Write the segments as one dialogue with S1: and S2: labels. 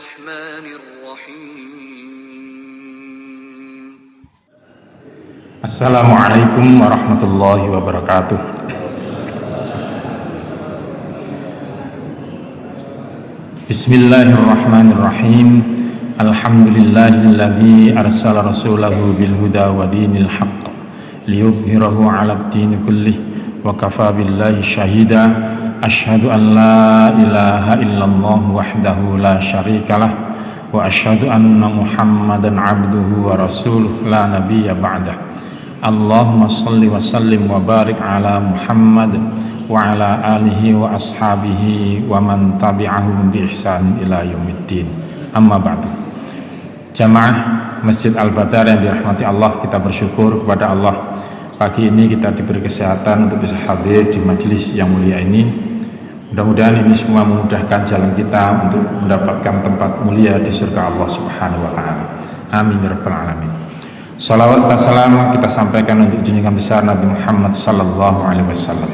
S1: الرحمن الرحيم.
S2: Assalamualaikum warahmatullahi wabarakatuh. Bismillahirrahmanirrahim. Alhamdulillahilladzi arsala rasulahu bil huda wa dinil haqq liyudhhirahu 'alad din kullih wa kafa billahi syahida. Asyhadu an la ilaha illallah wahdahu la syarikalah wa asyhadu anna Muhammadan 'abduhu wa rasuluh la nabiyya ba'dah. Allahumma salli wa sallim wa barik ala Muhammad wa ala alihi wa ashabihi wa man tabi'ahum bi ihsan ila yaumiddin. Amma ba'du. Jamaah Masjid Al-Badar yang dirahmati Allah, kita bersyukur kepada Allah pagi ini kita diberi kesehatan untuk bisa hadir di majelis yang mulia ini. Mudah-mudahan ini semua memudahkan jalan kita untuk mendapatkan tempat mulia di surga Allah Subhanahu wa taala. Amin ya rabbal alamin. Salawat dan salam kita sampaikan untuk junjungan besar Nabi Muhammad sallallahu alaihi wasallam.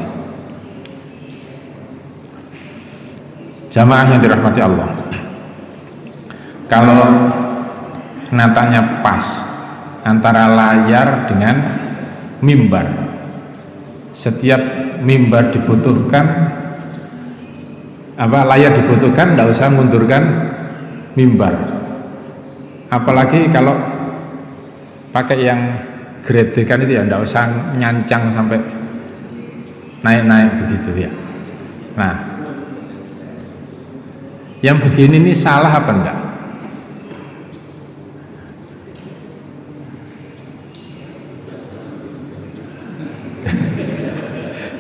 S2: Jamaah yang dirahmati Allah, kalau natanya pas antara layar dengan mimbar, setiap mimbar dibutuhkan layar dibutuhkan, tidak usah mundurkan mimbar. Apalagi kalau pakai yang gredekan itu ya, tidak usah nyancang sampai naik-naik begitu ya. Nah, yang begini ini salah apa enggak?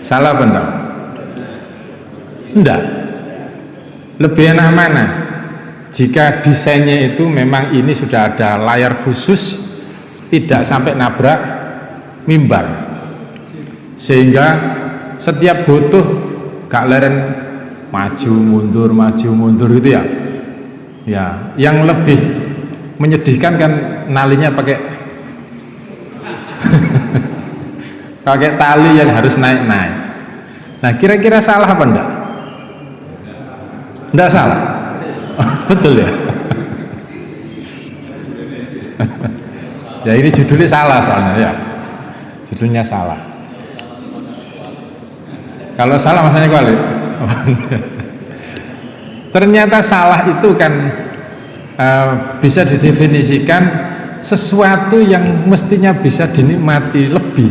S2: Salah apa enggak? Enggak. Lebih enak mana? Jika desainnya itu memang ini sudah ada layar khusus, tidak sampai nabrak mimbar, sehingga setiap butuh gak leren maju mundur gitu ya. Ya, yang lebih menyedihkan kan nalinya pakai pakai tali yang harus naik-naik. Nah, kira-kira salah apa enggak? Enggak salah. Betul ya. Ya, ini judulnya salah soalnya ya. Judulnya salah. Kalau salah masanya kuali. Ternyata salah itu kan bisa didefinisikan sesuatu yang mestinya bisa dinikmati lebih,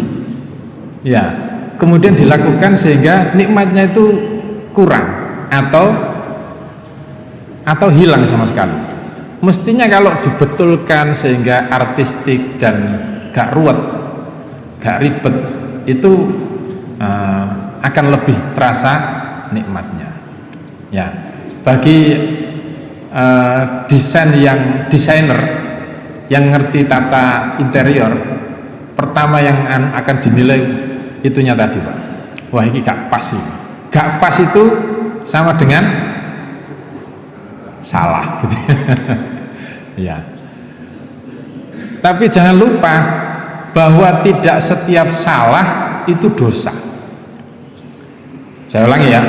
S2: ya, kemudian dilakukan sehingga nikmatnya itu kurang atau hilang sama sekali. Mestinya kalau dibetulkan sehingga artistik dan gak ruwet, gak ribet, itu akan lebih terasa nikmatnya. Ya, bagi desainer yang ngerti tata interior, pertama yang akan dinilai itunya tadi, Pak. Wah, ini gak pas ini. Gak pas itu sama dengan salah gitu. Ya. Tapi jangan lupa bahwa tidak setiap salah itu dosa. Saya ulangi ya,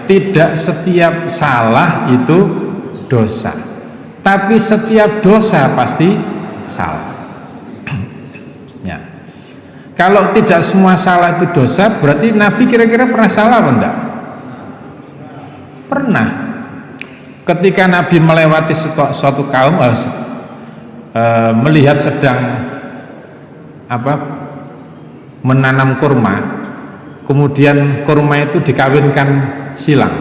S2: tidak setiap salah itu dosa, tapi setiap dosa pasti salah. Ya. Kalau tidak semua salah itu dosa, berarti Nabi kira-kira pernah salah apa enggak? Pernah. Ketika Nabi melewati suatu kaum melihat sedang menanam kurma, kemudian kurma itu dikawinkan silang,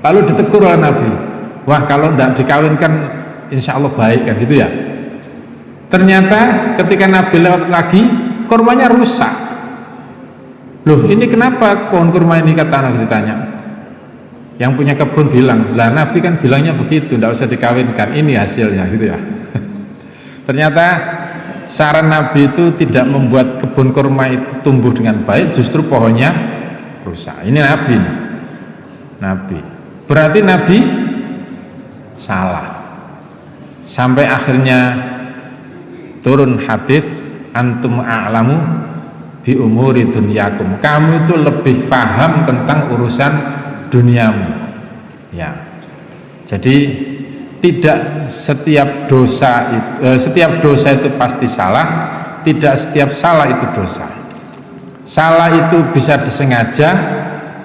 S2: lalu ditegur oleh Nabi, wah kalau tidak dikawinkan insya Allah baik, kan gitu ya. Ternyata ketika Nabi lewat lagi, kurmanya rusak. Loh, ini kenapa pohon kurma ini, kata Nabi ditanya. Yang punya kebun bilang, lah Nabi kan bilangnya begitu, tidak usah dikawinkan, ini hasilnya gitu ya. Ternyata saran Nabi itu tidak membuat kebun kurma itu tumbuh dengan baik, justru pohonnya rusak. Ini Nabi nih. Nabi. Berarti Nabi salah. Sampai akhirnya turun hadis, antum a'lamu bi umuri dunyakum. Kamu itu lebih paham tentang urusan duniamu. Ya. Jadi tidak setiap dosa itu pasti salah, tidak setiap salah itu dosa. Salah itu bisa disengaja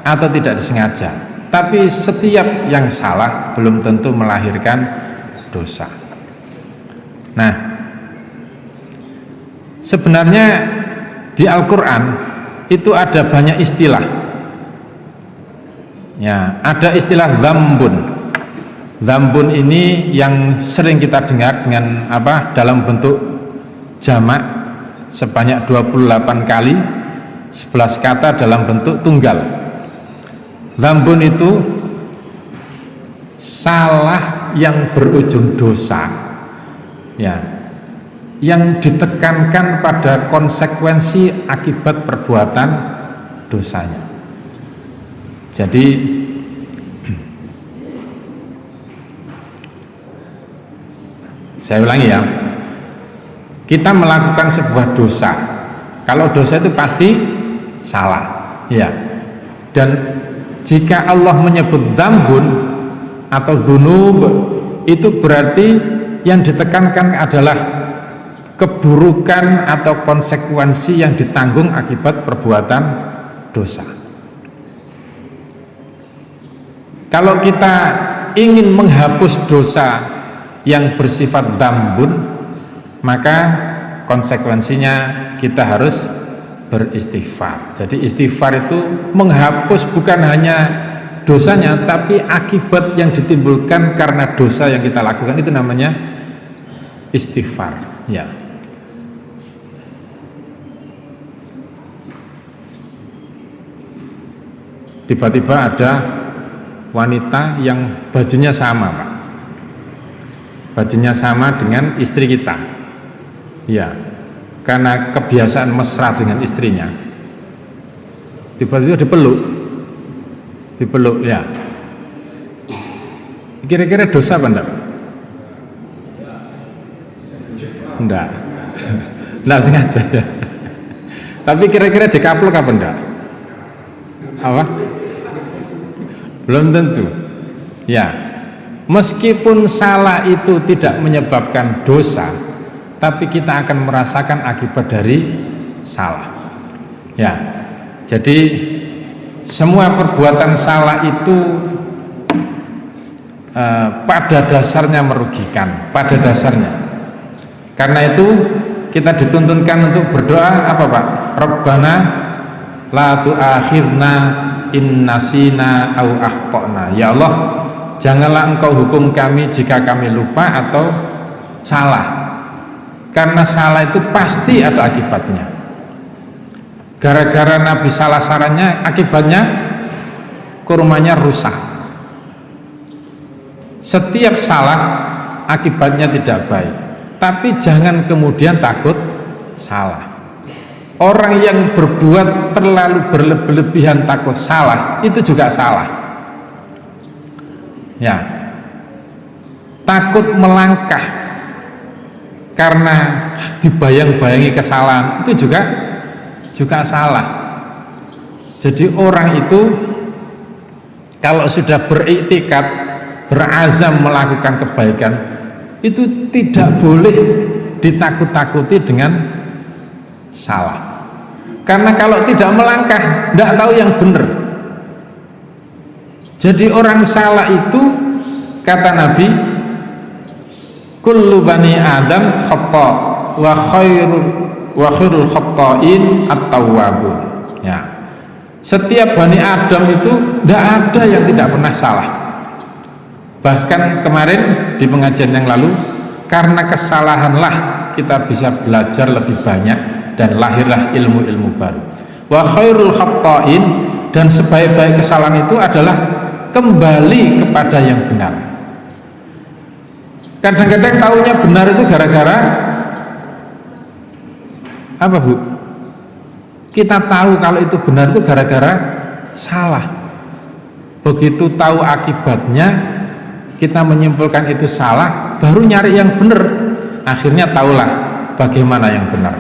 S2: atau tidak disengaja, tapi setiap yang salah belum tentu melahirkan dosa. Nah, sebenarnya di Al-Quran itu ada banyak istilah. Ya, ada istilah dzambun. Dzambun ini yang sering kita dengar dengan dalam bentuk jamak sebanyak 28 kali, 11 kata dalam bentuk tunggal. Dzambun itu salah yang berujung dosa, ya, yang ditekankan pada konsekuensi akibat perbuatan dosanya. Jadi saya ulangi ya, kita melakukan sebuah dosa. Kalau dosa itu pasti salah, ya. Dan jika Allah menyebut dzambun atau dzunub, itu berarti yang ditekankan adalah keburukan atau konsekuensi yang ditanggung akibat perbuatan dosa. Kalau kita ingin menghapus dosa yang bersifat dzambun, maka konsekuensinya kita harus beristighfar. Jadi istighfar itu menghapus bukan hanya dosanya, tapi akibat yang ditimbulkan karena dosa yang kita lakukan, itu namanya istighfar, ya. Tiba-tiba ada wanita yang bajunya sama, Pak. Bajunya sama dengan istri kita, ya, karena kebiasaan mesra dengan istrinya. Tiba-tiba dipeluk, ya. Kira-kira dosa apa enggak? Enggak sengaja ya. Tapi kira-kira dikaplok apa enggak? Apa? Belum tentu, ya. Meskipun salah itu tidak menyebabkan dosa, tapi kita akan merasakan akibat dari salah, ya. Jadi semua perbuatan salah itu pada dasarnya merugikan, pada dasarnya. Karena itu kita dituntunkan untuk berdoa apa, Pak? Rabbana la tu'akhidna in nasina au akhtana. Ya Allah, janganlah engkau hukum kami jika kami lupa atau salah, karena salah itu pasti ada akibatnya. Gara-gara Nabi salah sarannya, akibatnya kurmanya rusak. Setiap salah akibatnya tidak baik, tapi jangan kemudian takut salah. Orang yang berbuat terlalu berlebihan takut salah, itu juga salah, ya. Takut melangkah karena dibayang-bayangi kesalahan, itu juga salah. Jadi orang itu kalau sudah beriktikad, berazam melakukan kebaikan, itu tidak boleh ditakut-takuti dengan salah. Karena kalau tidak melangkah, tidak tahu yang benar. Jadi orang salah itu, kata Nabi, kullu bani Adam khata wa khairul khata'in at-tawwabun. Ya. Setiap bani Adam itu tidak ada yang tidak pernah salah. Bahkan kemarin di pengajian yang lalu, karena kesalahanlah kita bisa belajar lebih banyak dan lahirlah ilmu-ilmu baru. Wa khairul khata'in, dan sebaik-baik kesalahan itu adalah kembali kepada yang benar. Kadang-kadang taunya benar itu gara-gara apa, Bu? Kita tahu kalau itu benar itu gara-gara salah. Begitu tahu akibatnya, kita menyimpulkan itu salah, baru nyari yang benar. Akhirnya tahulah bagaimana yang benar.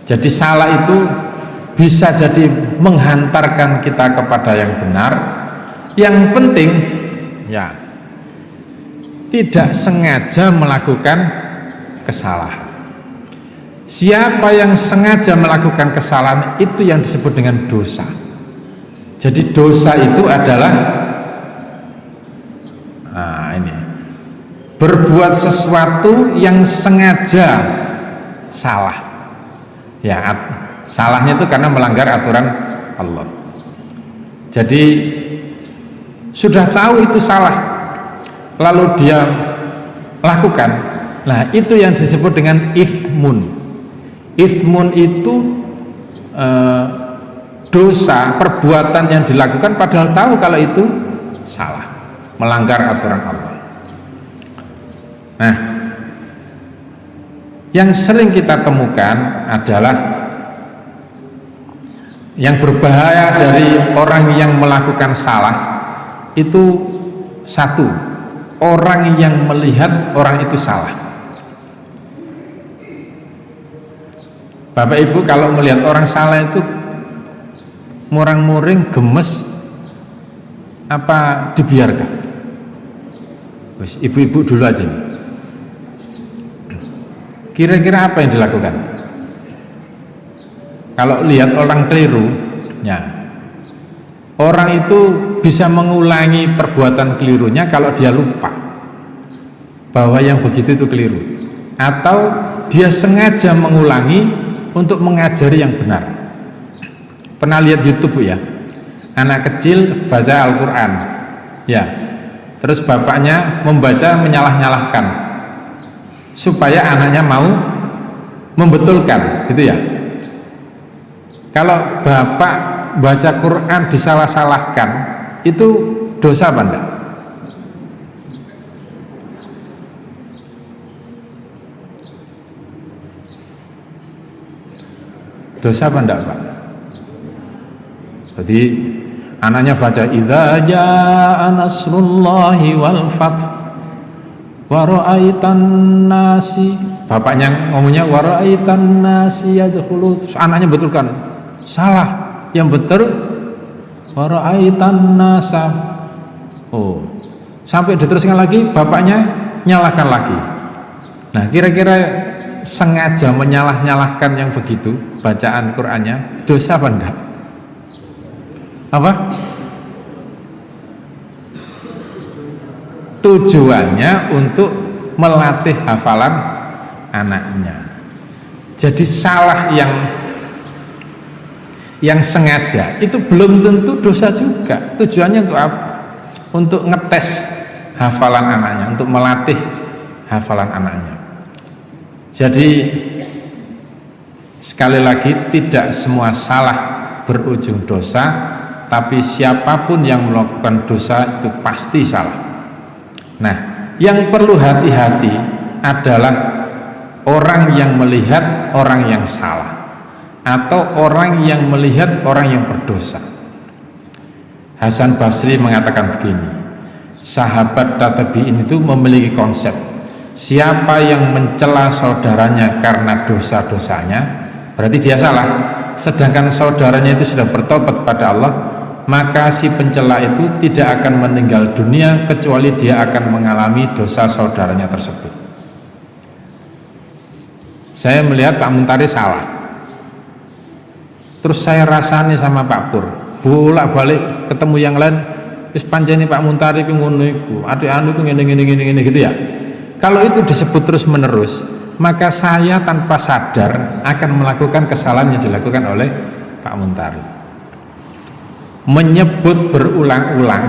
S2: Jadi salah itu bisa jadi menghantarkan kita kepada yang benar. Yang penting, ya, tidak sengaja melakukan kesalahan. Siapa yang sengaja melakukan kesalahan itu yang disebut dengan dosa. Jadi dosa itu adalah berbuat sesuatu yang sengaja salah. Ya, salahnya itu karena melanggar aturan Allah. Jadi sudah tahu itu salah, lalu dia lakukan. Nah, itu yang disebut dengan ithmun. Ithmun itu dosa, perbuatan yang dilakukan padahal tahu kalau itu salah, melanggar aturan Allah. Nah, yang sering kita temukan adalah yang berbahaya dari orang yang melakukan salah itu satu, orang yang melihat orang itu salah. Bapak Ibu kalau melihat orang salah itu murang-muring, gemes, apa dibiarkan? Ibu-ibu dulu aja nih. Kira-kira apa yang dilakukan? Kalau lihat orang keliru, ya, orang itu bisa mengulangi perbuatan kelirunya kalau dia lupa bahwa yang begitu itu keliru, atau dia sengaja mengulangi untuk mengajari yang benar. Pernah lihat YouTube ya, anak kecil baca Al-Quran, ya, terus bapaknya membaca menyalah-nyalahkan supaya anaknya mau membetulkan, gitu ya. Kalau bapak baca Quran disalah-salahkan, itu dosa apa enggak? Dosa apa enggak, Pak? Jadi anaknya baca idza jaa nasrullahi wal fath wa ra'aitan nasi, bapaknya ngomongnya wa ra'aitan nasi yadkhulu, terus anaknya betulkan, salah, yang betul wa ra'aitan nasa. Oh, sampai diteruskan lagi, bapaknya nyalahkan lagi. Nah, kira-kira sengaja menyalah-nyalahkan yang begitu bacaan Qur'annya dosa apa enggak? Apa? Tujuannya untuk melatih hafalan anaknya. Jadi salah yang sengaja itu belum tentu dosa juga. Tujuannya untuk apa? Untuk ngetes hafalan anaknya, untuk melatih hafalan anaknya. Jadi sekali lagi, tidak semua salah berujung dosa, tapi siapapun yang melakukan dosa itu pasti salah. Nah, yang perlu hati-hati adalah orang yang melihat orang yang salah, atau orang yang melihat orang yang berdosa. Hasan Basri mengatakan begini, sahabat tabi'in itu memiliki konsep, siapa yang mencela saudaranya karena dosa-dosanya, berarti dia salah. Sedangkan saudaranya itu sudah bertobat pada Allah, maka si pencela itu tidak akan meninggal dunia kecuali dia akan mengalami dosa saudaranya tersebut. Saya melihat Pak Muntari salah, terus saya rasani sama Pak Pur, bolak-balik ketemu yang lain, wis pancene Pak Muntari ku ngono iku, adik anu ku ngene gitu ya. Kalau itu disebut terus menerus, maka saya tanpa sadar akan melakukan kesalahan yang dilakukan oleh Pak Muntari. Menyebut berulang-ulang,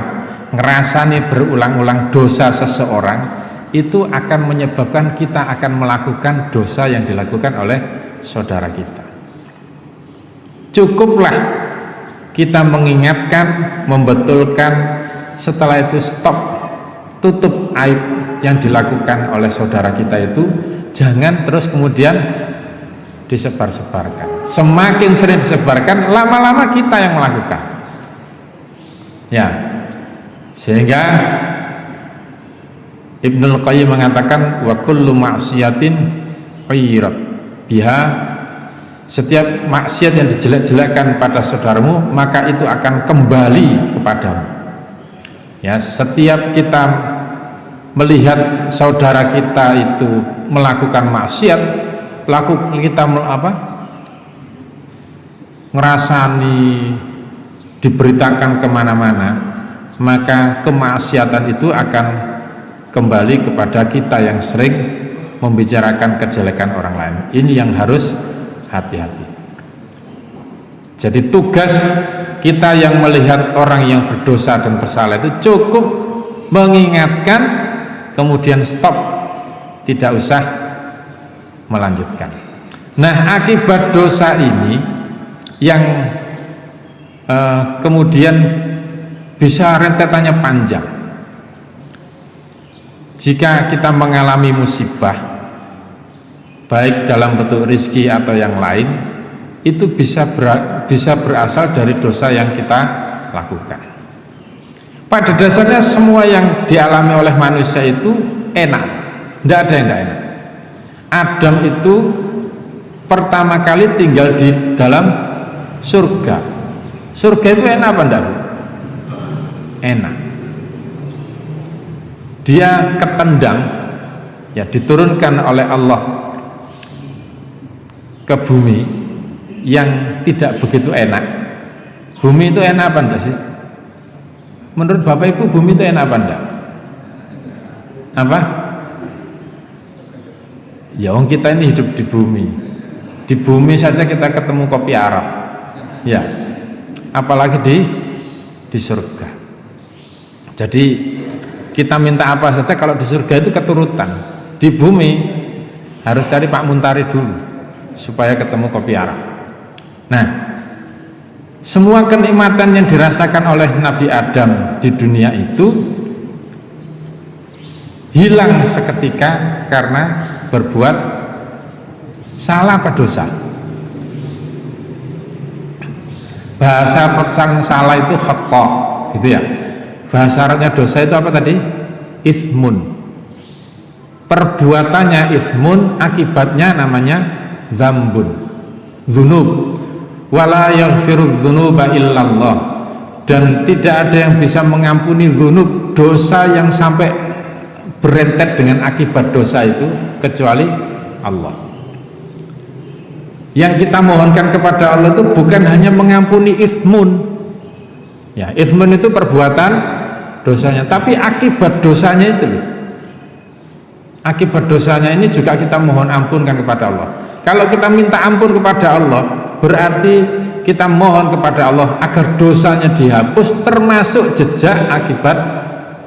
S2: ngerasani berulang-ulang dosa seseorang, itu akan menyebabkan kita akan melakukan dosa yang dilakukan oleh saudara kita. Cukuplah kita mengingatkan, membetulkan, setelah itu stop, tutup aib yang dilakukan oleh saudara kita itu, jangan terus kemudian disebar-sebarkan. Semakin sering disebarkan, lama-lama kita yang melakukan. Ya, sehingga Ibnul Qayyim mengatakan wa kullu ma'siyatin uirat biha, setiap maksiat yang dijelek-jelekkan pada saudaramu maka itu akan kembali kepadamu. Ya, setiap kita melihat saudara kita itu melakukan maksiat, kita ngerasani, diberitakan kemana-mana, maka kemaksiatan itu akan kembali kepada kita yang sering membicarakan kejelekan orang lain. Ini yang harus hati-hati. Jadi tugas kita yang melihat orang yang berdosa dan bersalah itu cukup mengingatkan, kemudian stop, tidak usah melanjutkan. Nah, akibat dosa ini yang kemudian bisa rentetannya panjang. Jika kita mengalami musibah, baik dalam bentuk rezeki atau yang lain, itu bisa berasal dari dosa yang kita lakukan. Pada dasarnya semua yang dialami oleh manusia itu enak, tidak ada yang tidak enak. Adam itu pertama kali tinggal di dalam surga. Surga itu enak apa enggak, Bu? Enak. Dia ketendang, ya, diturunkan oleh Allah ke bumi yang tidak begitu enak. Bumi itu enak apa enggak sih? Menurut Bapak Ibu, bumi itu enak apa enggak? Apa? Ya, wong kita ini hidup di bumi. Di bumi saja kita ketemu kopi Arab. Ya. Apalagi di surga. Jadi kita minta apa saja kalau di surga itu keturutan. Di bumi harus cari Pak Muntari dulu supaya ketemu kopi Arab. Nah, semua kenikmatan yang dirasakan oleh Nabi Adam di dunia itu hilang seketika karena berbuat salah apa dosa. Bahasa salah itu khata, gitu ya. Bahasa Arabnya dosa itu apa tadi? Ithmun. Perbuatannya ithmun, akibatnya namanya dzambun, dzunub. Wala yaghfiru dzunuba illallah. Dan tidak ada yang bisa mengampuni dzunub, dosa yang sampai berentet dengan akibat dosa itu kecuali Allah. Yang kita mohonkan kepada Allah itu bukan hanya mengampuni ithmun. Ya, ithmun itu perbuatan dosanya, tapi akibat dosanya itu, akibat dosanya ini juga kita mohon ampunkan kepada Allah. Kalau kita minta ampun kepada Allah, berarti kita mohon kepada Allah agar dosanya dihapus, termasuk jejak akibat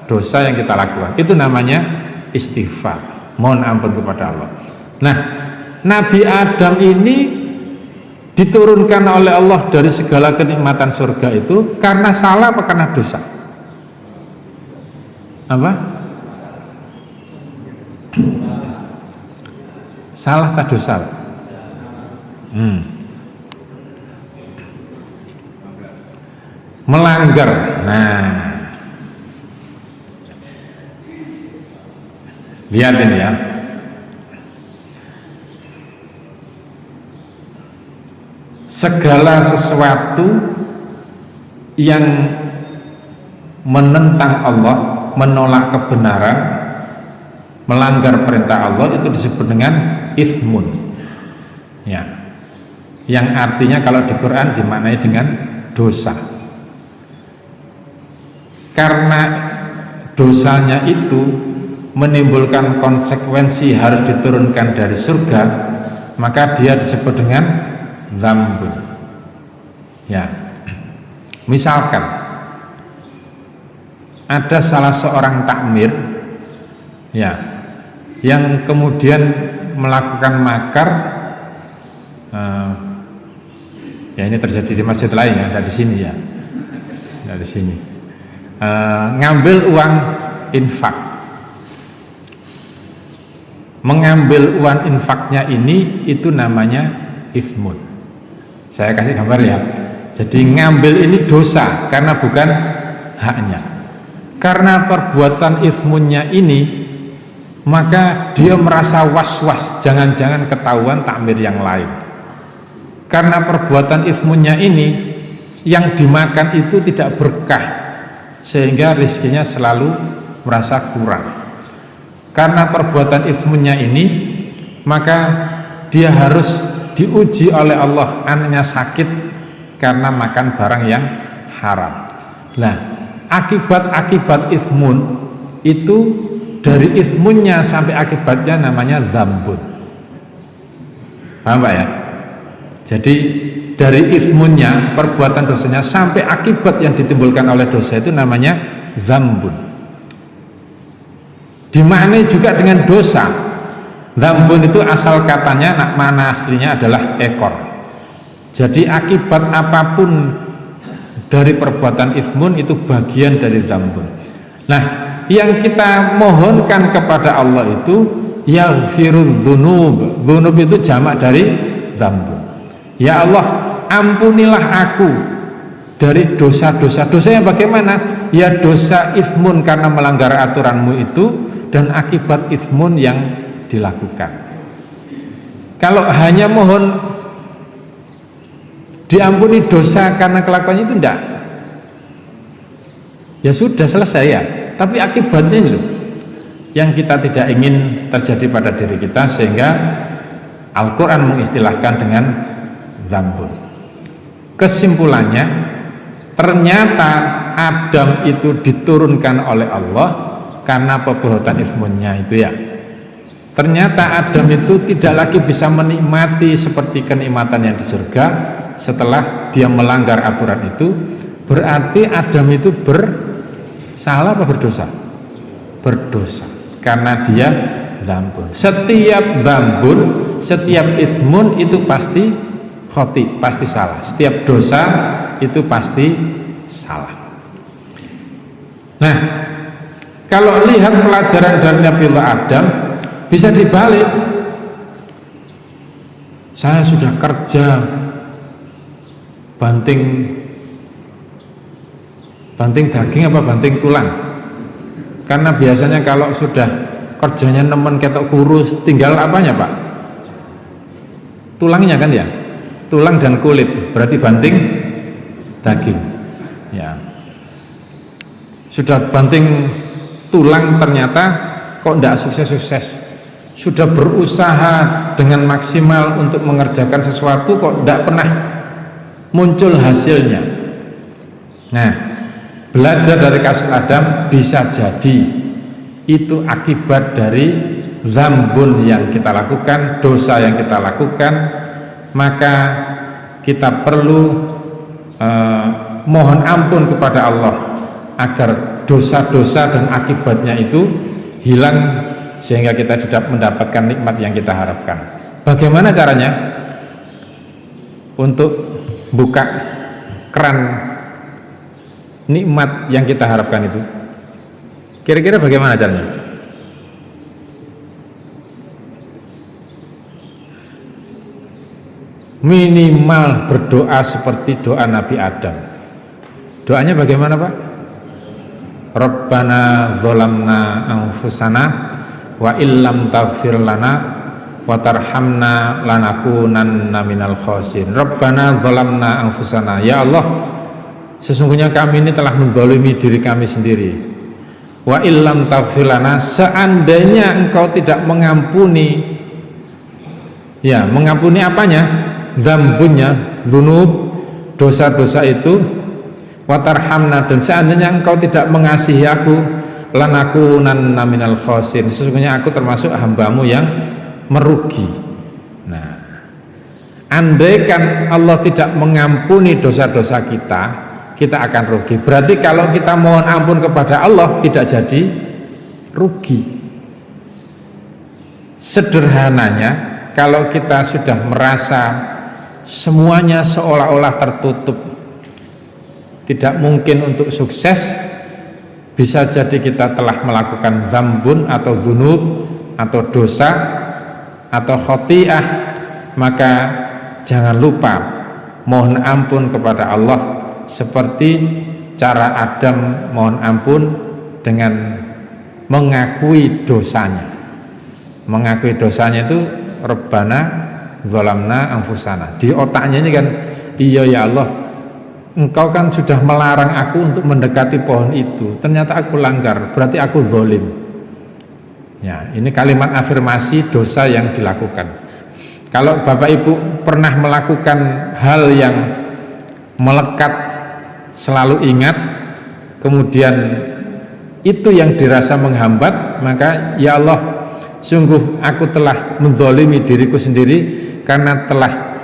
S2: dosa yang kita lakukan. Itu namanya istighfar, mohon ampun kepada Allah. Nah, Nabi Adam ini diturunkan oleh Allah dari segala kenikmatan surga itu karena salah apa karena dosa? Apa? Salah atau dosa? Melanggar. Nah, lihat ini ya. Segala sesuatu yang menentang Allah, menolak kebenaran, melanggar perintah Allah, itu disebut dengan ithmun, ya, yang artinya kalau di Quran dimaknai dengan dosa. Karena dosanya itu menimbulkan konsekuensi harus diturunkan dari surga, maka dia disebut dengan dzambun. Ya, misalkan ada salah seorang takmir, ya, yang kemudian melakukan makar, ya ini terjadi di masjid lain ya, tidak di sini ya, tidak di sini, ngambil uang infak, mengambil uang infaknya ini itu namanya ithmun. Saya kasih gambar ya. Jadi ngambil ini dosa karena bukan haknya. Karena perbuatan ithmunnya ini, maka dia merasa was-was, jangan-jangan ketahuan takmir yang lain. Karena perbuatan ithmunnya ini, yang dimakan itu tidak berkah, sehingga rezekinya selalu merasa kurang. karena perbuatan ismunya ini, maka dia harus diuji oleh Allah, anaknya sakit karena makan barang yang haram. Nah, akibat-akibat ismun itu dari ismunnya sampai akibatnya namanya dzambun. Paham Pak ya? Jadi dari ismunnya, perbuatan dosanya, sampai akibat yang ditimbulkan oleh dosa itu namanya dzambun. Dimaknai juga dengan dosa. Dzambun itu asal katanya, makna aslinya adalah ekor. Jadi akibat apapun dari perbuatan ismun itu bagian dari dzambun. Nah, yang kita mohonkan kepada Allah itu yaghfirudz dzunub. Dzunub itu jamak dari dzambun. Ya Allah, ampunilah aku dari dosa-dosa. Dosanya bagaimana? Ya dosa ismun karena melanggar aturanmu itu, dan akibat ismun yang dilakukan. Kalau hanya mohon diampuni dosa karena kelakuannya itu enggak, ya sudah selesai ya. Tapi akibatnya ini loh yang kita tidak ingin terjadi pada diri kita, sehingga Al-Quran mengistilahkan dengan dzambun. Kesimpulannya, ternyata Adam itu diturunkan oleh Allah karena perbuatan ismunnya itu ya. Ternyata Adam itu tidak lagi bisa menikmati seperti kenikmatan yang di surga setelah dia melanggar aturan itu. Berarti Adam itu bersalah apa berdosa? Berdosa, karena dia dzambun. Setiap dzambun, setiap ismun itu pasti khoti, pasti salah. Setiap dosa itu pasti salah. Nah, kalau lihat pelajaran dari Nabiullah Adam, bisa dibalik. Saya sudah kerja banting daging apa banting tulang. Karena biasanya kalau sudah kerjanya nemen ketok kurus, tinggal apanya Pak? Tulangnya kan ya? Tulang dan kulit, berarti banting daging ya. Sudah banting tulang ternyata kok tidak sukses-sukses. Sudah berusaha dengan maksimal untuk mengerjakan sesuatu, kok tidak pernah muncul hasilnya. Nah, belajar dari kasus Adam, bisa jadi itu akibat dari dzambun yang kita lakukan, dosa yang kita lakukan. Maka kita perlu mohon ampun kepada Allah agar dosa-dosa dan akibatnya itu hilang, sehingga kita tidak mendapatkan nikmat yang kita harapkan. Bagaimana caranya untuk buka keran nikmat yang kita harapkan itu? Kira-kira bagaimana caranya? Minimal berdoa seperti doa Nabi Adam. Doanya bagaimana Pak? Rabbana dzalamna anfusana wa illam taghfir lana wa tarhamna lanakunanna minal khasirin. Rabbana dzalamna anfusana. Ya Allah, sesungguhnya kami ini telah menzalimi diri kami sendiri. Wa illam taghfir lana, seandainya engkau tidak mengampuni, ya mengampuni apanya? Dzambunnya, dzunub, dosa-dosa itu, watarhamna, dan seandainya engkau tidak mengasihi aku, lanakunanna minal khasirin, sesungguhnya aku termasuk hambamu yang merugi. Nah, andaikan Allah tidak mengampuni dosa-dosa kita, kita akan rugi. Berarti kalau kita mohon ampun kepada Allah, tidak jadi rugi. Sederhananya, kalau kita sudah merasa semuanya seolah-olah tertutup, tidak mungkin untuk sukses, bisa jadi kita telah melakukan dzambun atau dzunub atau dosa atau khoti'ah, maka jangan lupa mohon ampun kepada Allah seperti cara Adam mohon ampun dengan mengakui dosanya. Mengakui dosanya itu Rabbana dzalamna anfusana. Di otaknya ini kan, iya ya Allah, engkau kan sudah melarang aku untuk mendekati pohon itu, ternyata aku langgar, berarti aku zalim. Ya, ini kalimat afirmasi dosa yang dilakukan. Kalau Bapak Ibu pernah melakukan hal yang melekat, selalu ingat, kemudian itu yang dirasa menghambat, maka ya Allah, sungguh aku telah menzalimi diriku sendiri karena telah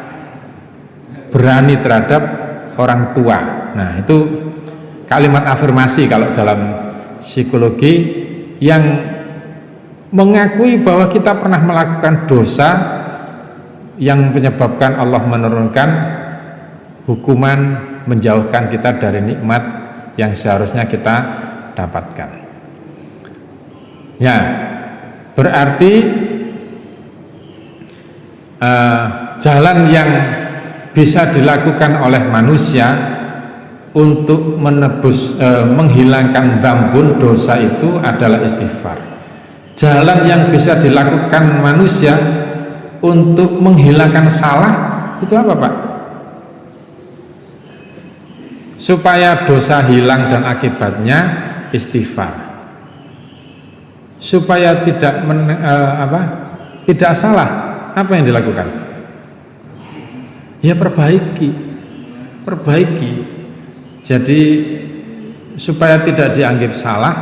S2: berani terhadap orang tua. Nah, itu kalimat afirmasi kalau dalam psikologi yang mengakui bahwa kita pernah melakukan dosa yang menyebabkan Allah menurunkan hukuman, menjauhkan kita dari nikmat yang seharusnya kita dapatkan. Ya, berarti jalan yang bisa dilakukan oleh manusia untuk menebus, menghilangkan dzambun, dosa itu adalah istighfar. Jalan yang bisa dilakukan manusia untuk menghilangkan salah itu apa, Pak? Supaya dosa hilang dan akibatnya istighfar. Supaya tidak tidak salah, apa yang dilakukan? Ya perbaiki. Jadi supaya tidak dianggap salah,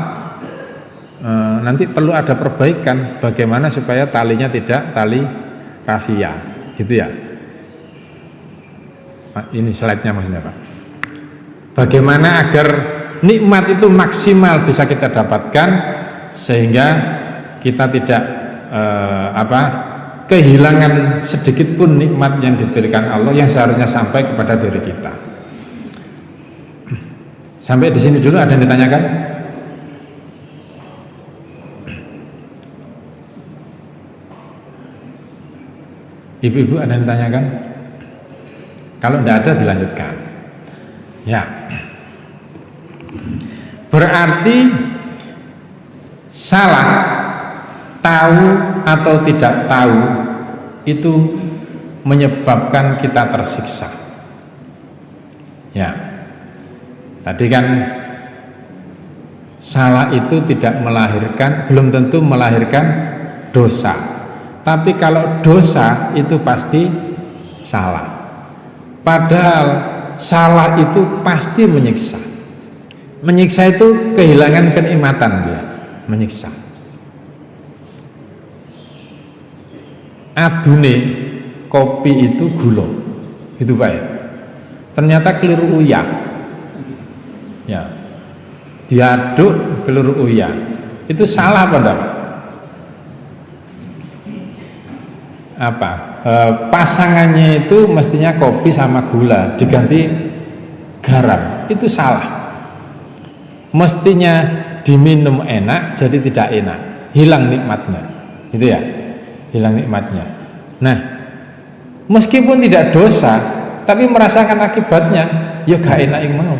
S2: nanti perlu ada perbaikan. Bagaimana supaya talinya tidak tali rafia, gitu ya. Ini slide-nya maksudnya, Pak. Bagaimana agar nikmat itu maksimal bisa kita dapatkan sehingga kita tidak kehilangan sedikit pun nikmat yang diberikan Allah yang seharusnya sampai kepada diri kita. Sampai di sini dulu, ada yang ditanyakan? Ibu-ibu ada yang ditanyakan? Kalau tidak ada dilanjutkan. Ya. Berarti salah, tahu atau tidak tahu itu menyebabkan kita tersiksa. Ya. Tadi kan salah itu tidak melahirkan, belum tentu melahirkan dosa. Tapi kalau dosa itu pasti salah. Padahal salah itu pasti menyiksa. Menyiksa itu kehilangan kenikmatan dia, menyiksa. Adune kopi itu gula, gitu Pak ya. Ternyata keliru uya. Ya, diaduk keliru uya. Itu salah apa enggak? Pasangannya itu mestinya kopi sama gula diganti garam, itu salah. Mestinya diminum enak jadi tidak enak, hilang nikmatnya, gitu ya, hilang nikmatnya. Nah, meskipun tidak dosa tapi merasakan akibatnya, ya gak enak yang mau.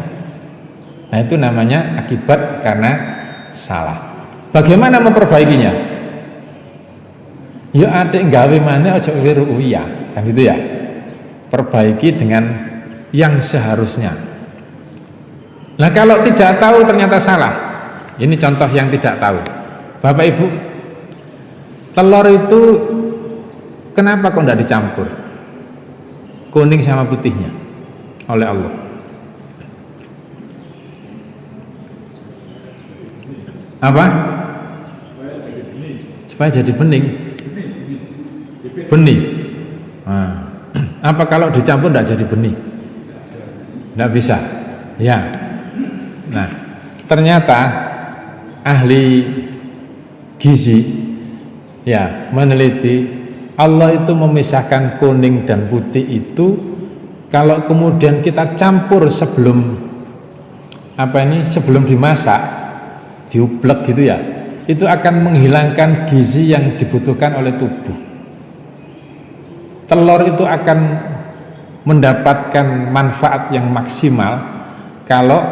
S2: Nah, itu namanya akibat karena salah. Bagaimana memperbaikinya? Ya adek gawe mana ojo wiru uya, kan gitu ya. Perbaiki dengan yang seharusnya. Nah, kalau tidak tahu ternyata salah. Ini contoh yang tidak tahu. Bapak Ibu, telur itu kenapa kok tidak dicampur kuning sama putihnya oleh Allah? Apa? Supaya jadi bening. Benih. Nah, apa kalau dicampur tidak jadi benih? Tidak bisa. Ya. Nah, ternyata ahli gizi ya meneliti Allah itu memisahkan kuning dan putih itu kalau kemudian kita campur sebelum sebelum dimasak, diublek gitu ya, itu akan menghilangkan gizi yang dibutuhkan oleh tubuh. Telur itu akan mendapatkan manfaat yang maksimal kalau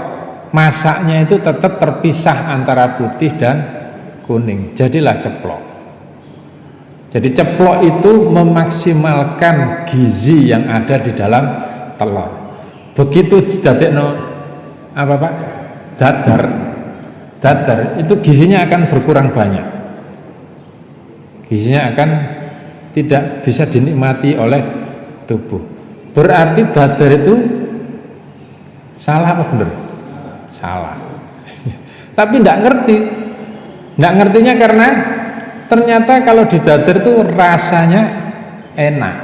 S2: masaknya itu tetap terpisah antara putih dan kuning, jadilah ceplok. Jadi ceplok itu memaksimalkan gizi yang ada di dalam telur. Begitu didadekno apa Pak? Dadar itu gizinya akan berkurang banyak. gizinya akan tidak bisa dinikmati oleh tubuh. Berarti dadar itu salah apa benar? Salah. Tapi tidak ngerti. Tidak ngertinya karena ternyata kalau di dadar itu rasanya enak.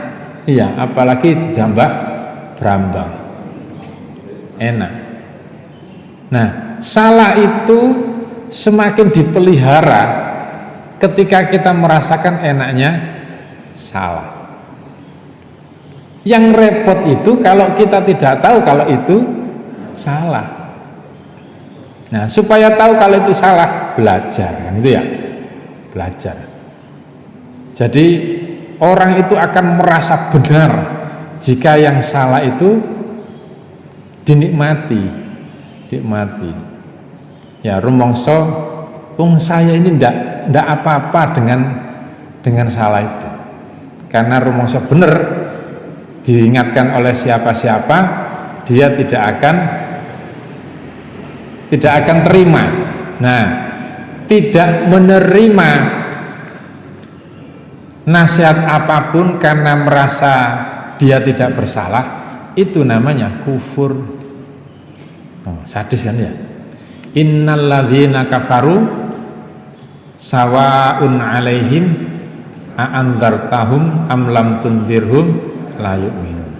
S2: Iya, apalagi dijambah brambang. Enak. Nah, salah itu semakin dipelihara ketika kita merasakan enaknya salah. Yang repot itu kalau kita tidak tahu kalau itu salah. Nah, supaya tahu kalau itu salah, belajar kan itu ya. Belajar. Jadi orang itu akan merasa benar jika yang salah itu dinikmati. Ya, rumangsa wong saya ini ndak apa-apa dengan salah itu. Karena rumangsa benar diingatkan oleh siapa-siapa, dia tidak akan terima. Nah, tidak menerima nasihat apapun karena merasa dia tidak bersalah, itu namanya kufur. Sadis kan ya. Innal ladzina kafaru sawaun alaihim a'andzartahum am lam tunzirhum la yu'minun.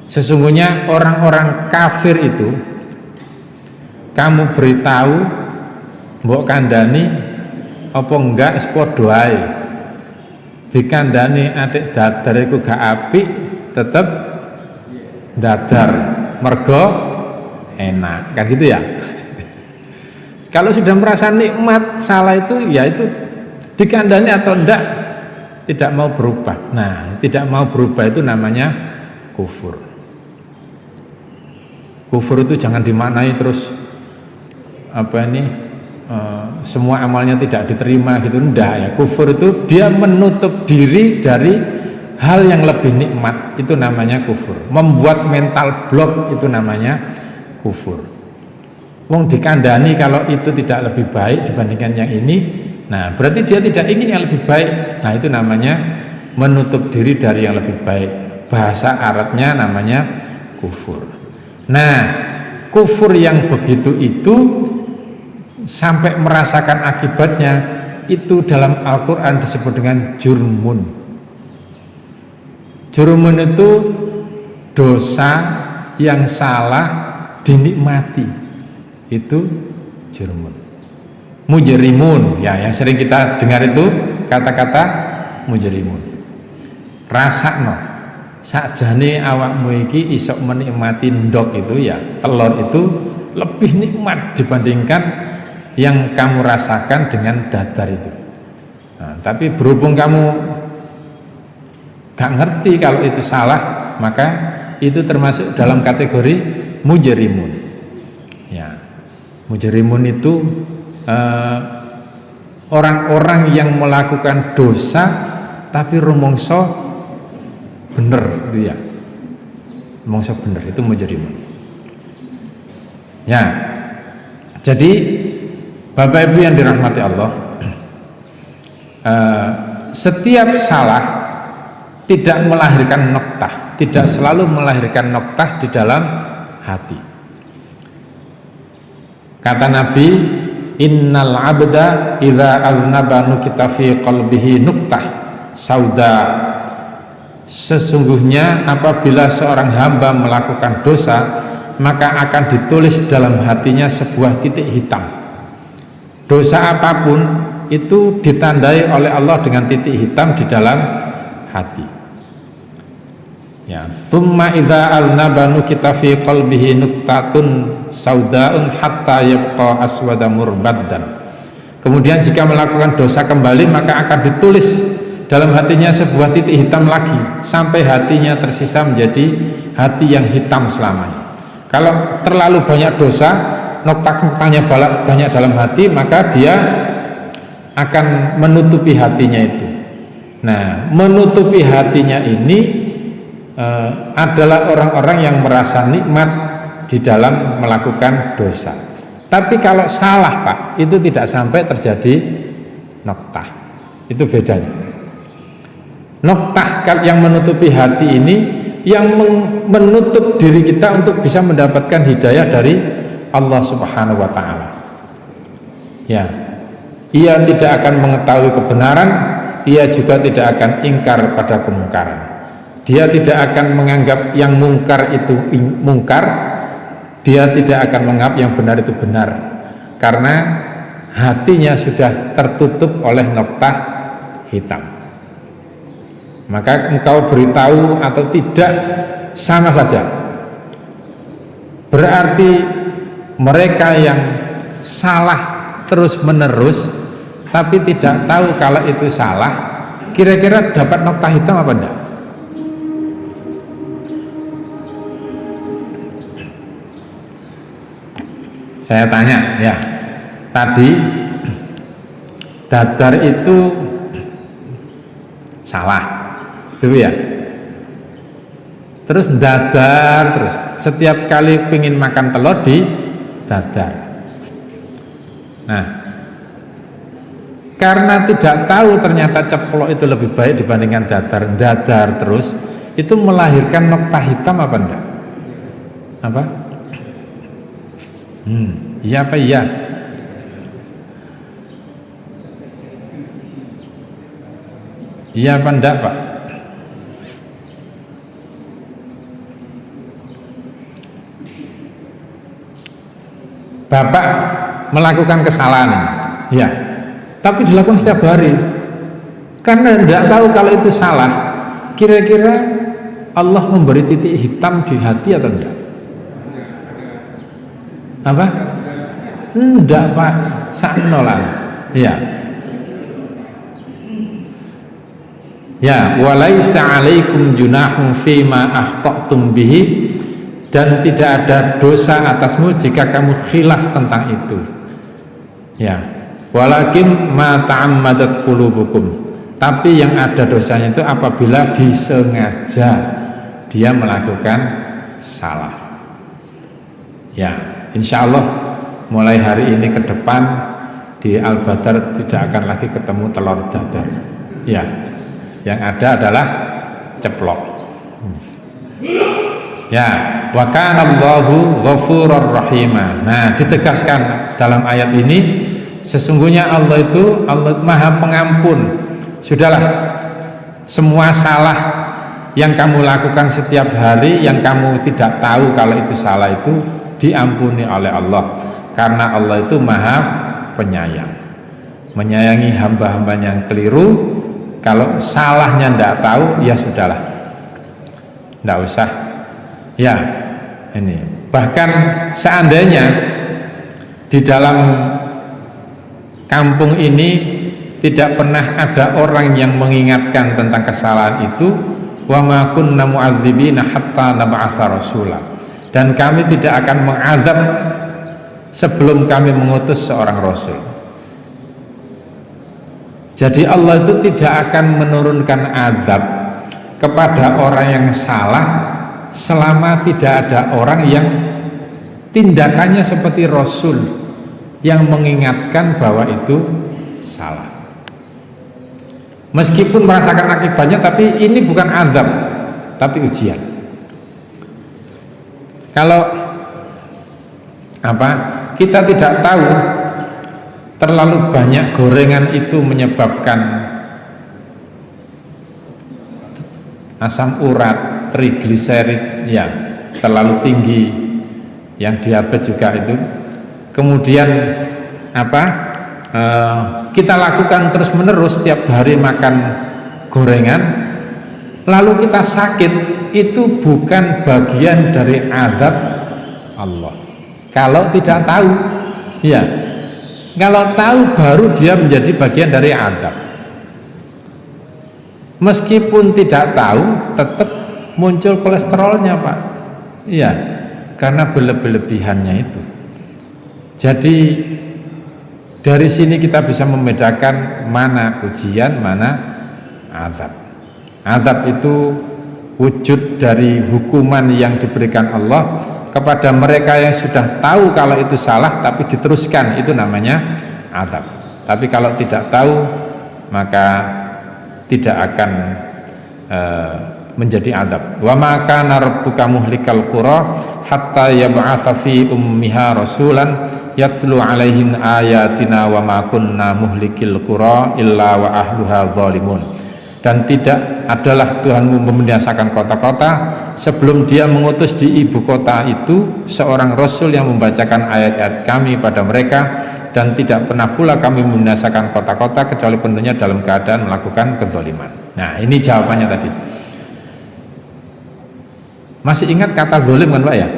S2: Sesungguhnya orang-orang kafir itu kamu beritahu mbok kandhani apa enggak wis padha ae. Dikandhani atik dadar iku gak apik tetep dadar mergo enak kan gitu ya. Kalau sudah merasa nikmat salah itu ya itu dikandani atau enggak tidak mau berubah. Nah, tidak mau berubah itu namanya kufur. Kufur itu jangan dimaknai terus semua amalnya tidak diterima gitu, enggak ya. Kufur itu dia menutup diri dari hal yang lebih nikmat, itu namanya kufur. Membuat mental block itu namanya kufur. Wong dikandani kalau itu tidak lebih baik dibandingkan yang ini, nah berarti dia tidak ingin yang lebih baik. Nah itu namanya menutup diri dari yang lebih baik. Bahasa Arabnya namanya kufur. Nah, kufur yang begitu itu sampai merasakan akibatnya itu dalam Al-Quran disebut dengan jurmun. Jurmun itu dosa yang salah dinikmati, itu jurmun. Mujrimun ya, yang sering kita dengar itu kata-kata mujrimun. Rasakno sakjane awakmu iki isok menikmati ndok itu ya, telur itu lebih nikmat dibandingkan yang kamu rasakan dengan dadar itu. Nah, tapi berhubung kamu gak ngerti kalau itu salah, maka itu termasuk dalam kategori mujrimun. Ya, mujrimun itu orang-orang yang melakukan dosa tapi rumangsa bener itu ya. Rumangsa bener itu mujrimun. Ya. Jadi Bapak Ibu yang dirahmati Allah, setiap salah tidak melahirkan noktah, tidak selalu melahirkan noktah di dalam hati. Kata Nabi, innal abda idza aznaba nukita fi qalbihi nuktah sauda. Sesungguhnya apabila seorang hamba melakukan dosa, maka akan ditulis dalam hatinya sebuah titik hitam. Dosa apapun itu ditandai oleh Allah dengan titik hitam di dalam hati. Ya, thumma idza aznaba nukita fi qalbihi nuktatun saudaun hatta yabqa aswada murbaddan. Kemudian jika melakukan dosa kembali, maka akan ditulis dalam hatinya sebuah titik hitam lagi sampai hatinya tersisa menjadi hati yang hitam selamanya. Kalau terlalu banyak dosa, noktah-noktahnya banyak dalam hati, maka dia akan menutupi hatinya itu. Nah, menutupi hatinya ini adalah orang-orang yang merasa nikmat di dalam melakukan dosa. Tapi kalau salah Pak, itu tidak sampai terjadi noktah. Itu bedanya. Noktah yang menutupi hati ini yang menutup diri kita untuk bisa mendapatkan hidayah dari Allah Subhanahu wa taala. Ya. Ia tidak akan mengetahui kebenaran, ia juga tidak akan ingkar pada kemungkaran. Dia tidak akan menganggap yang mungkar itu mungkar, dia tidak akan menganggap yang benar itu benar, karena hatinya sudah tertutup oleh noktah hitam. Maka engkau beritahu atau tidak sama saja. Berarti mereka yang salah terus menerus tapi tidak tahu kalau itu salah, kira-kira dapat noktah hitam apa enggak? Saya tanya ya, tadi dadar itu salah, itu ya. Terus dadar terus, setiap kali pengen makan telur di dadar. Nah, karena tidak tahu ternyata ceplok itu lebih baik dibandingkan dadar terus, itu melahirkan noktah hitam apa enggak? Apa? Iya apa iya? Iya apa enggak, Pak? Bapak melakukan kesalahan ini, ya, tapi dilakukan setiap hari karena tidak tahu kalau itu salah. Kira-kira Allah memberi titik hitam di hati atau enggak? Apa? Enggak, Pak, saknolan. Ya. Ya, walaisa 'alaikum junahum fima akhta'tum bihi, dan tidak ada dosa atasmu jika kamu khilaf tentang itu. Ya, walakin ma ta'ammadat qulubukum, tapi yang ada dosanya itu apabila disengaja dia melakukan salah. Ya, insya Allah mulai hari ini ke depan di Al-Badar tidak akan lagi ketemu telur dadar. Ya, yang ada adalah ceplok. Ya, wa kana Allahu ghafurur rahima. Nah, ditegaskan dalam ayat ini sesungguhnya Allah itu Allah Maha Pengampun. Sudahlah, semua salah yang kamu lakukan setiap hari yang kamu tidak tahu kalau itu salah itu diampuni oleh Allah, karena Allah itu Maha Penyayang, menyayangi hamba-hambanya yang keliru. Kalau salahnya tidak tahu, ya sudahlah, tidak usah. Ya, ini bahkan seandainya di dalam kampung ini tidak pernah ada orang yang mengingatkan tentang kesalahan itu, wa ma kunna mu'adzibina hatta nab'atsa rasula, dan kami tidak akan mengazab sebelum kami mengutus seorang rasul. Jadi Allah itu tidak akan menurunkan azab kepada orang yang salah selama tidak ada orang yang tindakannya seperti Rasul yang mengingatkan bahwa itu salah. Meskipun merasakan akibatnya, tapi ini bukan azab, tapi ujian. Kalau kita tidak tahu terlalu banyak gorengan itu menyebabkan asam urat, trigliserid ya terlalu tinggi, yang diabetes juga itu. Kemudian kita lakukan terus menerus setiap hari makan gorengan, lalu kita sakit, itu bukan bagian dari azab Allah kalau tidak tahu. Ya, kalau tahu baru dia menjadi bagian dari azab. Meskipun tidak tahu, tetap muncul kolesterolnya, Pak. Iya, karena berlebihannya itu. Jadi dari sini kita bisa membedakan mana ujian, mana azab. Azab itu wujud dari hukuman yang diberikan Allah kepada mereka yang sudah tahu kalau itu salah tapi diteruskan, itu namanya azab. Tapi kalau tidak tahu, maka tidak akan menjadi adab. Wa ma kana rabbuka muhlikal qura hatta yab'atsa fi ummiha rasulan yatlu 'alaihim ayatina wa ma kunna muhlikil qura illa wa ahluha zalimun. Dan tidak adalah Tuhanmu membinasakan kota-kota sebelum dia mengutus di ibu kota itu seorang rasul yang membacakan ayat-ayat kami pada mereka, dan tidak pernah pula kami membinasakan kota-kota kecuali penduduknya dalam keadaan melakukan kezaliman. Nah, ini jawabannya tadi. Masih ingat kata zalim kan Pak ya?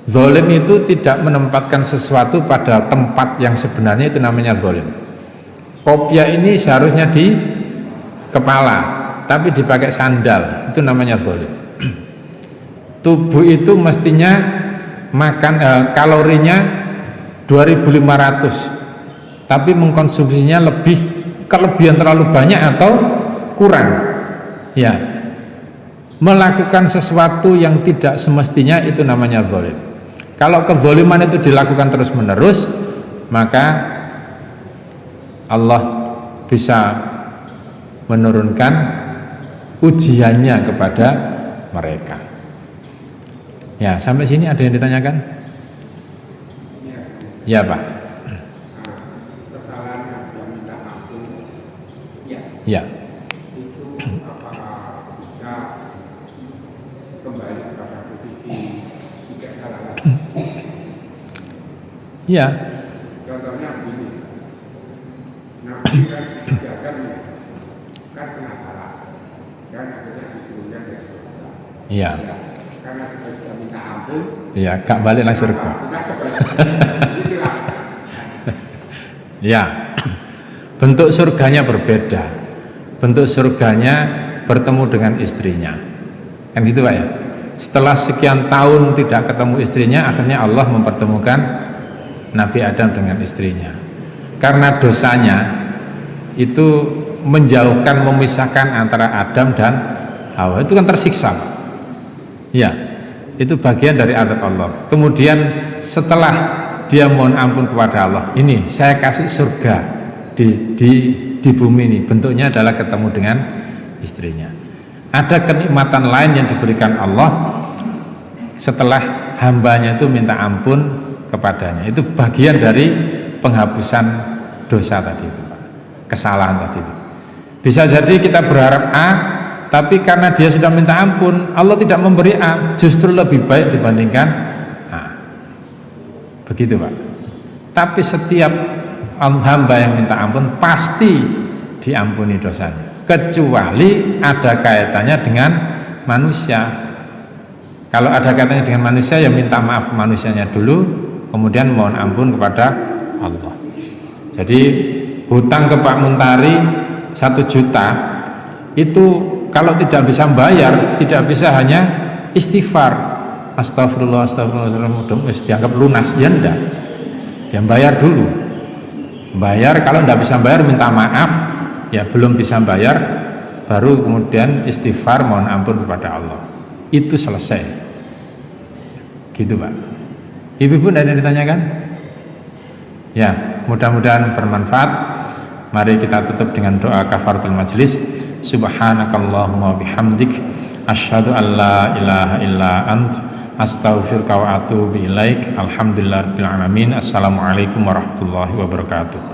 S2: Zalim itu tidak menempatkan sesuatu pada tempat yang sebenarnya, itu namanya zalim. Kopiah ini seharusnya di kepala tapi dipakai sandal, itu namanya zalim. Tubuh itu mestinya makan kalorinya 2500 tapi mengkonsumsinya kelebihan terlalu banyak atau kurang, ya, melakukan sesuatu yang tidak semestinya, itu namanya zalim. Kalau kezaliman itu dilakukan terus menerus, maka Allah bisa menurunkan ujiannya kepada mereka. Ya, sampai sini ada yang ditanyakan? Ya Pak.
S1: Kesalahan yang minta ampun,
S2: Ya.
S1: itu apakah bisa kembali kepada posisi tidak salah lagi?
S2: Ya.
S1: Contohnya begini, Nabi kan dijaga kan kena salah, dan akhirnya diturunkan dari surga.
S2: Iya.
S1: Ya, karena kita sudah minta ampun,
S2: Iya, gak balik lagi surga.
S1: Itulah.
S2: Ya. Bentuk surganya berbeda. Bentuk surganya bertemu dengan istrinya. Kan gitu Pak ya? Setelah sekian tahun tidak ketemu istrinya, akhirnya Allah mempertemukan Nabi Adam dengan istrinya. Karena dosanya itu menjauhkan, memisahkan antara Adam dan Hawa, itu kan tersiksa. Ya, itu bagian dari adab Allah. Kemudian setelah dia mohon ampun kepada Allah, ini saya kasih surga di bumi ini, bentuknya adalah ketemu dengan istrinya. Ada kenikmatan lain yang diberikan Allah setelah hambanya itu minta ampun kepadanya. Itu bagian dari penghapusan dosa tadi itu Pak, kesalahan tadi itu. Bisa jadi kita berharap A, tapi karena dia sudah minta ampun, Allah tidak memberi A, justru lebih baik dibandingkan A. Begitu Pak. Tapi setiap hamba yang minta ampun pasti diampuni dosanya, kecuali ada kaitannya dengan manusia. Kalau ada kaitannya dengan manusia, ya minta maaf manusianya dulu, kemudian mohon ampun kepada Allah. Jadi hutang ke Pak Muntari 1 juta itu kalau tidak bisa bayar, tidak bisa hanya istighfar, astagfirullah, dianggap lunas, ya enggak, ya bayar dulu. Bayar, kalau enggak bisa bayar minta maaf, ya belum bisa bayar, baru kemudian istighfar, mohon ampun kepada Allah, itu selesai. Gitu Pak. Ibu-ibu ada yang ditanyakan? Ya, mudah-mudahan bermanfaat. Mari kita tutup dengan doa kafaratul majlis. Subhanakallahumma bihamdik, asyhadu an la ilaha illa ant, astaghfiruka wa atubu ilaik. Alhamdulillahirabbil alamin. Assalamualaikum warahmatullahi wabarakatuh.